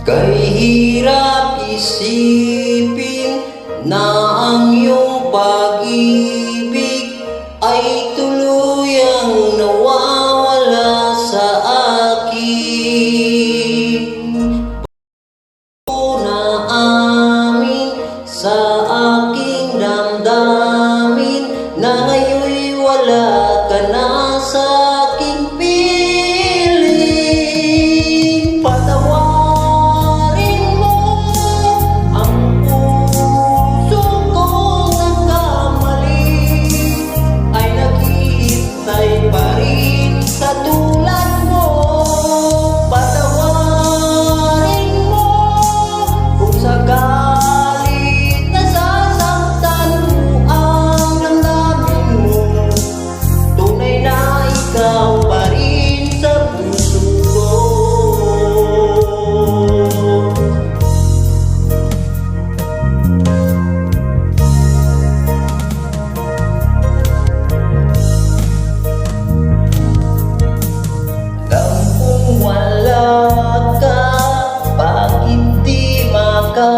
Kay hirap isipin na ang iyong pag-ibig ay tuluyang nawawala sa akin. Naamin sa aking damdamin na ngayon'y wala ka na sa aking piling. Patawarin mo ang puso kong nagkamali, ay naghihintay pa rin sa tulad mo. Patawarin mo kung sakalit nasasaktan mo ang damdamin mo. Tunay na ikaw pa rin sa puso ko. Alam kong wala ka, bakit di maka